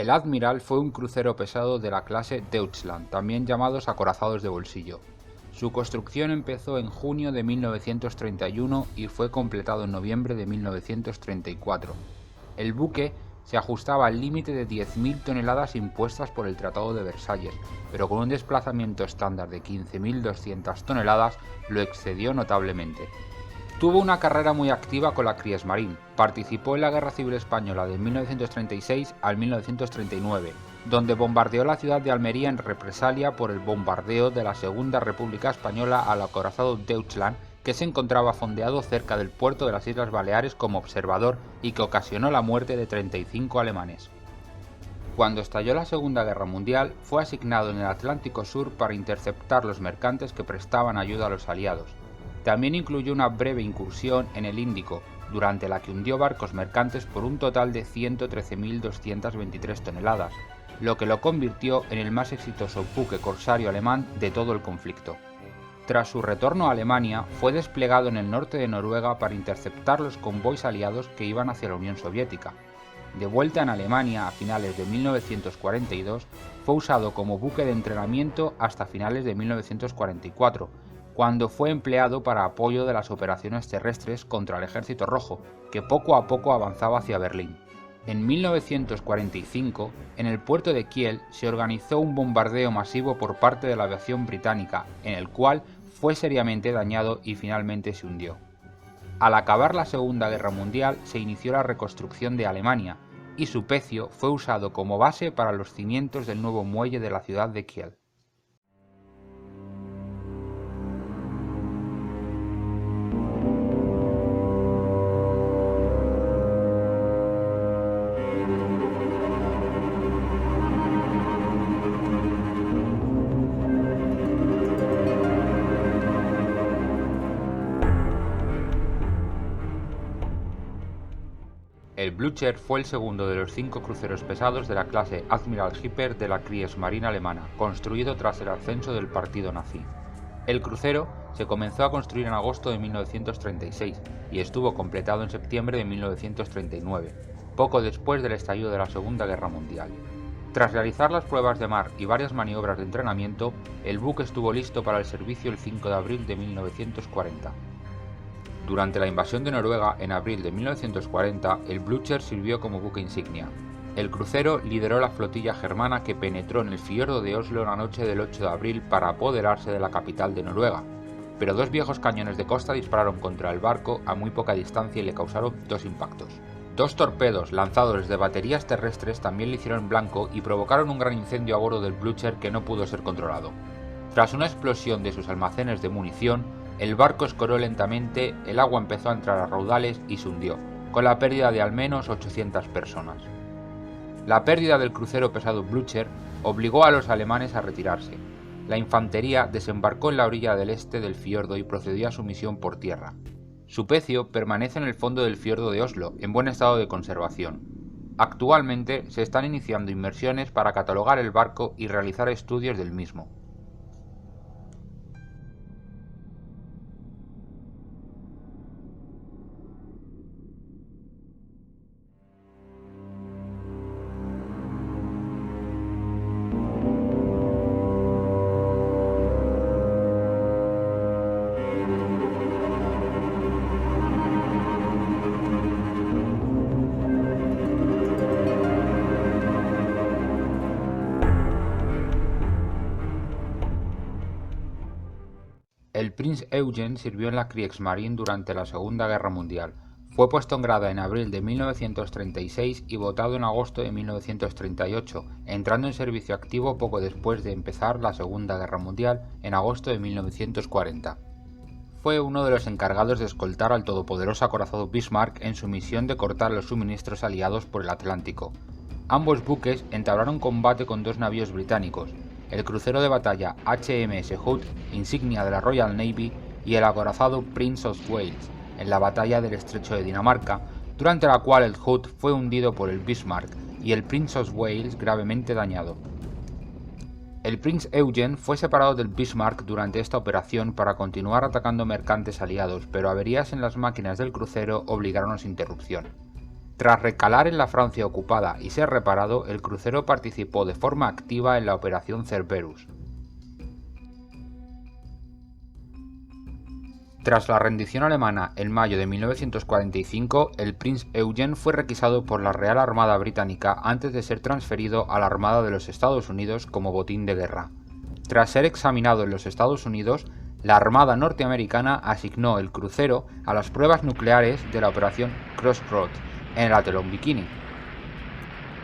El Admiral fue un crucero pesado de la clase Deutschland, también llamados acorazados de bolsillo. Su construcción empezó en junio de 1931 y fue completado en noviembre de 1934. El buque se ajustaba al límite de 10.000 toneladas impuestas por el Tratado de Versalles, pero con un desplazamiento estándar de 15.200 toneladas lo excedió notablemente. Tuvo una carrera muy activa con la Kriegsmarine. Participó en la Guerra Civil Española de 1936 al 1939, donde bombardeó la ciudad de Almería en represalia por el bombardeo de la Segunda República Española al acorazado Deutschland, que se encontraba fondeado cerca del puerto de las Islas Baleares como observador y que ocasionó la muerte de 35 alemanes. Cuando estalló la Segunda Guerra Mundial, fue asignado en el Atlántico Sur para interceptar los mercantes que prestaban ayuda a los aliados. También incluyó una breve incursión en el Índico, durante la que hundió barcos mercantes por un total de 113.223 toneladas, lo que lo convirtió en el más exitoso buque corsario alemán de todo el conflicto. Tras su retorno a Alemania, fue desplegado en el norte de Noruega para interceptar los convoys aliados que iban hacia la Unión Soviética. De vuelta en Alemania a finales de 1942, fue usado como buque de entrenamiento hasta finales de 1944, cuando fue empleado para apoyo de las operaciones terrestres contra el Ejército Rojo, que poco a poco avanzaba hacia Berlín. En 1945, en el puerto de Kiel se organizó un bombardeo masivo por parte de la aviación británica, en el cual fue seriamente dañado y finalmente se hundió. Al acabar la Segunda Guerra Mundial se inició la reconstrucción de Alemania, y su pecio fue usado como base para los cimientos del nuevo muelle de la ciudad de Kiel. El Blücher fue el segundo de los 5 cruceros pesados de la clase Admiral Hipper de la Kriegsmarine alemana, construido tras el ascenso del partido nazi. El crucero se comenzó a construir en agosto de 1936 y estuvo completado en septiembre de 1939, poco después del estallido de la Segunda Guerra Mundial. Tras realizar las pruebas de mar y varias maniobras de entrenamiento, el buque estuvo listo para el servicio el 5 de abril de 1940. Durante la invasión de Noruega en abril de 1940, el Blücher sirvió como buque insignia. El crucero lideró la flotilla germana que penetró en el fiordo de Oslo la noche del 8 de abril para apoderarse de la capital de Noruega, pero 2 viejos cañones de costa dispararon contra el barco a muy poca distancia y le causaron 2 impactos. 2 torpedos lanzados desde baterías terrestres también le hicieron blanco y provocaron un gran incendio a bordo del Blücher que no pudo ser controlado. Tras una explosión de sus almacenes de munición, el barco escoró lentamente, el agua empezó a entrar a raudales y se hundió, con la pérdida de al menos 800 personas. La pérdida del crucero pesado Blücher obligó a los alemanes a retirarse. La infantería desembarcó en la orilla del este del fiordo y procedió a su misión por tierra. Su pecio permanece en el fondo del fiordo de Oslo, en buen estado de conservación. Actualmente se están iniciando inmersiones para catalogar el barco y realizar estudios del mismo. El Prinz Eugen sirvió en la Kriegsmarine durante la Segunda Guerra Mundial. Fue puesto en grada en abril de 1936 y votado en agosto de 1938, entrando en servicio activo poco después de empezar la Segunda Guerra Mundial en agosto de 1940. Fue uno de los encargados de escoltar al todopoderoso acorazado Bismarck en su misión de cortar los suministros aliados por el Atlántico. Ambos buques entablaron combate con 2 navíos británicos, el crucero de batalla HMS Hood, insignia de la Royal Navy, y el acorazado Prince of Wales, en la batalla del Estrecho de Dinamarca, durante la cual el Hood fue hundido por el Bismarck y el Prince of Wales gravemente dañado. El Prinz Eugen fue separado del Bismarck durante esta operación para continuar atacando mercantes aliados, pero averías en las máquinas del crucero obligaron a su interrupción. Tras recalar en la Francia ocupada y ser reparado, el crucero participó de forma activa en la Operación Cerberus. Tras la rendición alemana en mayo de 1945, el Prinz Eugen fue requisado por la Real Armada Británica antes de ser transferido a la Armada de los Estados Unidos como botín de guerra. Tras ser examinado en los Estados Unidos, la Armada norteamericana asignó el crucero a las pruebas nucleares de la Operación Crossroads en el Atolón Bikini.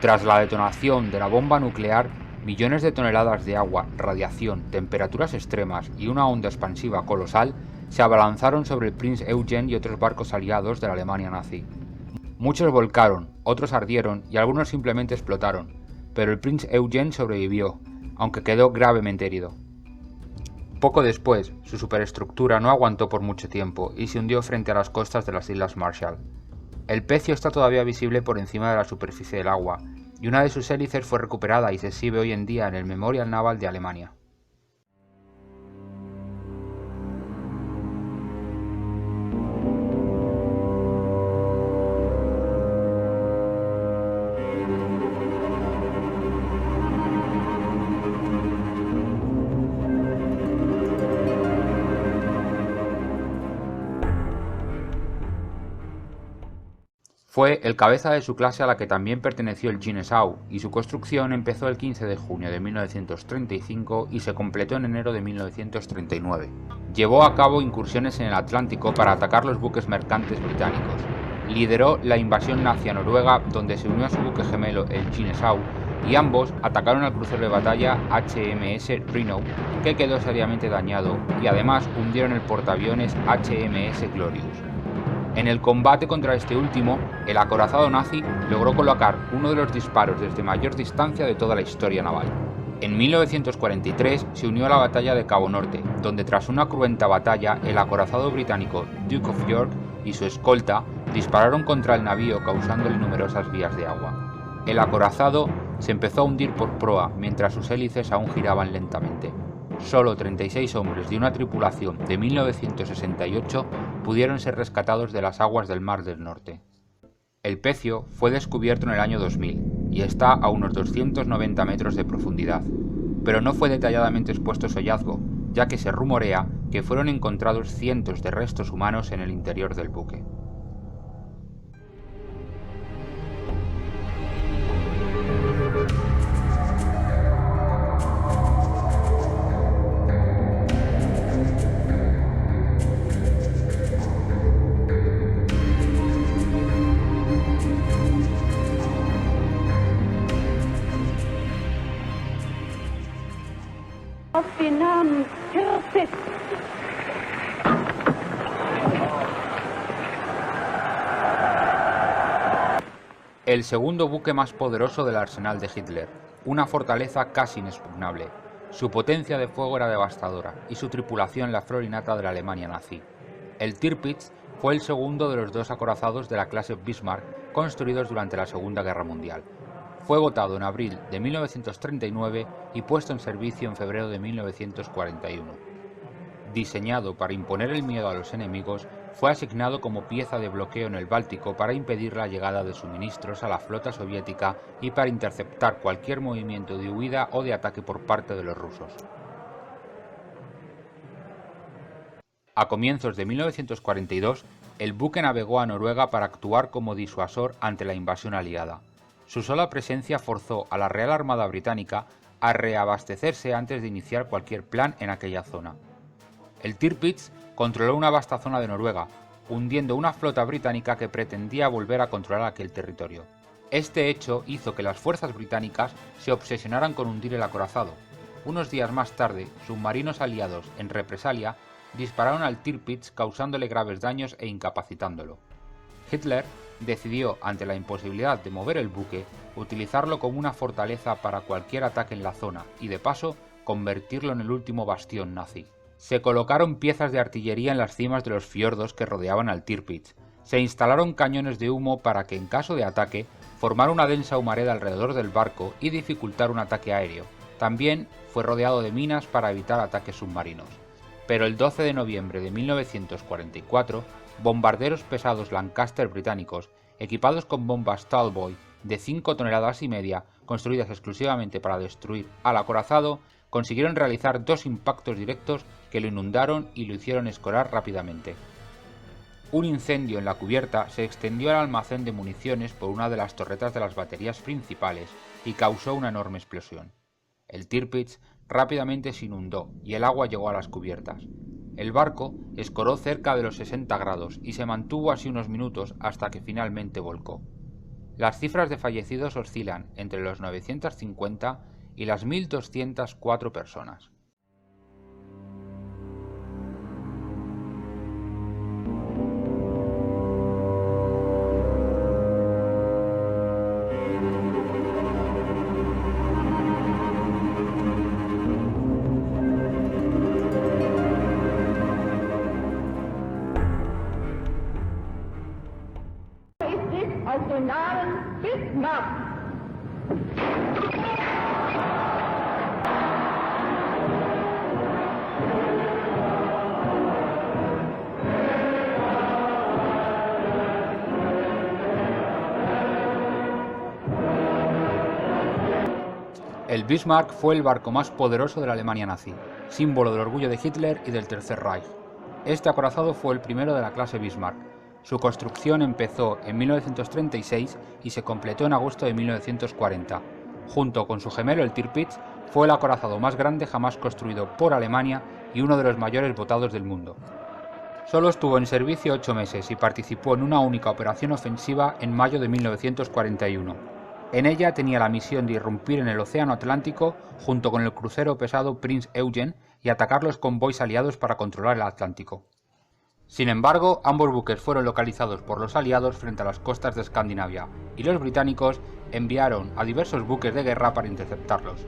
Tras la detonación de la bomba nuclear, millones de toneladas de agua, radiación, temperaturas extremas y una onda expansiva colosal se abalanzaron sobre el Prinz Eugen y otros barcos aliados de la Alemania nazi. Muchos volcaron, otros ardieron y algunos simplemente explotaron, pero el Prinz Eugen sobrevivió, aunque quedó gravemente herido. Poco después, su superestructura no aguantó por mucho tiempo y se hundió frente a las costas de las Islas Marshall. El pecio está todavía visible por encima de la superficie del agua, y una de sus hélices fue recuperada y se exhibe hoy en día en el Memorial Naval de Alemania. Fue el cabeza de su clase a la que también perteneció el Jinesau, y su construcción empezó el 15 de junio de 1935 y se completó en enero de 1939. Llevó a cabo incursiones en el Atlántico para atacar los buques mercantes británicos. Lideró la invasión nazi a Noruega, donde se unió a su buque gemelo el Jinesau, y ambos atacaron al crucero de batalla HMS Rhino, que quedó seriamente dañado, y además hundieron el portaaviones HMS Glorious. En el combate contra este último, el acorazado nazi logró colocar uno de los disparos desde mayor distancia de toda la historia naval. En 1943 se unió a la batalla de Cabo Norte, donde tras una cruenta batalla el acorazado británico Duke of York y su escolta dispararon contra el navío causándole numerosas vías de agua. El acorazado se empezó a hundir por proa mientras sus hélices aún giraban lentamente. Solo 36 hombres de una tripulación de 1968 pudieron ser rescatados de las aguas del Mar del Norte. El pecio fue descubierto en el año 2000 y está a unos 290 metros de profundidad, pero no fue detalladamente expuesto su hallazgo, ya que se rumorea que fueron encontrados cientos de restos humanos en el interior del buque. El segundo buque más poderoso del arsenal de Hitler, una fortaleza casi inexpugnable. Su potencia de fuego era devastadora y su tripulación la flor y nata de la Alemania nazi. El Tirpitz fue el segundo de los dos acorazados de la clase Bismarck construidos durante la Segunda Guerra Mundial. Fue botado en abril de 1939 y puesto en servicio en febrero de 1941. Diseñado para imponer el miedo a los enemigos, fue asignado como pieza de bloqueo en el Báltico para impedir la llegada de suministros a la flota soviética y para interceptar cualquier movimiento de huida o de ataque por parte de los rusos. A comienzos de 1942, el buque navegó a Noruega para actuar como disuasor ante la invasión aliada. Su sola presencia forzó a la Real Armada Británica a reabastecerse antes de iniciar cualquier plan en aquella zona. El Tirpitz controló una vasta zona de Noruega, hundiendo una flota británica que pretendía volver a controlar aquel territorio. Este hecho hizo que las fuerzas británicas se obsesionaran con hundir el acorazado. Unos días más tarde, submarinos aliados, en represalia, dispararon al Tirpitz causándole graves daños e incapacitándolo. Hitler decidió, ante la imposibilidad de mover el buque, utilizarlo como una fortaleza para cualquier ataque en la zona y, de paso, convertirlo en el último bastión nazi. Se colocaron piezas de artillería en las cimas de los fiordos que rodeaban al Tirpitz. Se instalaron cañones de humo para que, en caso de ataque, formar una densa humareda alrededor del barco y dificultar un ataque aéreo. También fue rodeado de minas para evitar ataques submarinos. Pero el 12 de noviembre de 1944, bombarderos pesados Lancaster británicos equipados con bombas Tallboy de 5,5 toneladas, construidas exclusivamente para destruir al acorazado, consiguieron realizar 2 impactos directos que lo inundaron y lo hicieron escorar rápidamente. Un incendio en la cubierta se extendió al almacén de municiones por una de las torretas de las baterías principales y causó una enorme explosión. El Tirpitz rápidamente se inundó y el agua llegó a las cubiertas. El barco escoró cerca de los 60 grados y se mantuvo así unos minutos hasta que finalmente volcó. Las cifras de fallecidos oscilan entre los 950 y las 1.204 personas. Aus dem Namen Bismarck. El Bismarck fue el barco más poderoso de la Alemania nazi, símbolo del orgullo de Hitler y del Tercer Reich. Este acorazado fue el primero de la clase Bismarck. Su construcción empezó en 1936 y se completó en agosto de 1940. Junto con su gemelo el Tirpitz, fue el acorazado más grande jamás construido por Alemania y uno de los mayores votados del mundo. Solo estuvo en servicio 8 meses y participó en una única operación ofensiva en mayo de 1941. En ella tenía la misión de irrumpir en el Océano Atlántico junto con el crucero pesado Prinz Eugen y atacar los convoys aliados para controlar el Atlántico. Sin embargo, ambos buques fueron localizados por los aliados frente a las costas de Escandinavia, y los británicos enviaron a diversos buques de guerra para interceptarlos.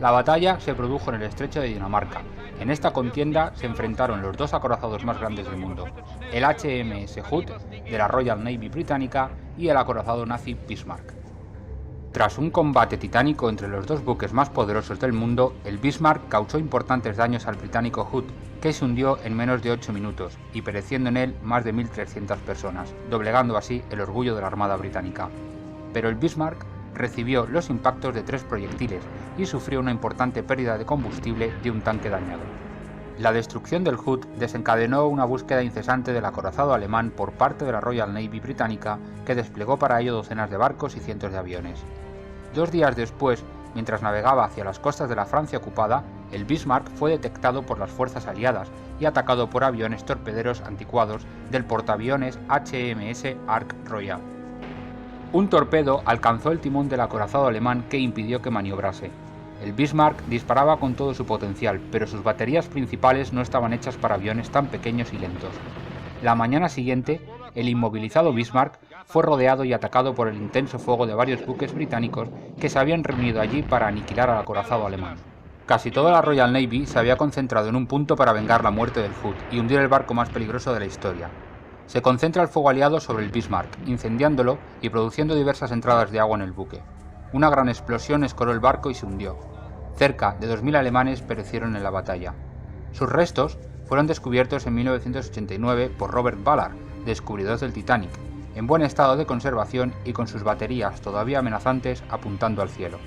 La batalla se produjo en el estrecho de Dinamarca. En esta contienda se enfrentaron los 2 acorazados más grandes del mundo, el HMS Hood de la Royal Navy británica y el acorazado nazi Bismarck. Tras un combate titánico entre los 2 buques más poderosos del mundo, el Bismarck causó importantes daños al británico Hood, que se hundió en menos de 8 minutos y pereciendo en él más de 1.300 personas, doblegando así el orgullo de la Armada británica. Pero el Bismarck recibió los impactos de 3 proyectiles y sufrió una importante pérdida de combustible de un tanque dañado. La destrucción del Hood desencadenó una búsqueda incesante del acorazado alemán por parte de la Royal Navy británica, que desplegó para ello docenas de barcos y cientos de aviones. 2 días después, mientras navegaba hacia las costas de la Francia ocupada, el Bismarck fue detectado por las fuerzas aliadas y atacado por aviones torpederos anticuados del portaaviones HMS Ark Royal. Un torpedo alcanzó el timón del acorazado alemán que impidió que maniobrase. El Bismarck disparaba con todo su potencial, pero sus baterías principales no estaban hechas para aviones tan pequeños y lentos. La mañana siguiente, el inmovilizado Bismarck fue rodeado y atacado por el intenso fuego de varios buques británicos que se habían reunido allí para aniquilar al acorazado alemán. Casi toda la Royal Navy se había concentrado en un punto para vengar la muerte del Hood y hundir el barco más peligroso de la historia. Se concentra el fuego aliado sobre el Bismarck, incendiándolo y produciendo diversas entradas de agua en el buque. Una gran explosión escoró el barco y se hundió. Cerca de 2.000 alemanes perecieron en la batalla. Sus restos fueron descubiertos en 1989 por Robert Ballard, descubridor del Titanic, en buen estado de conservación y con sus baterías todavía amenazantes apuntando al cielo.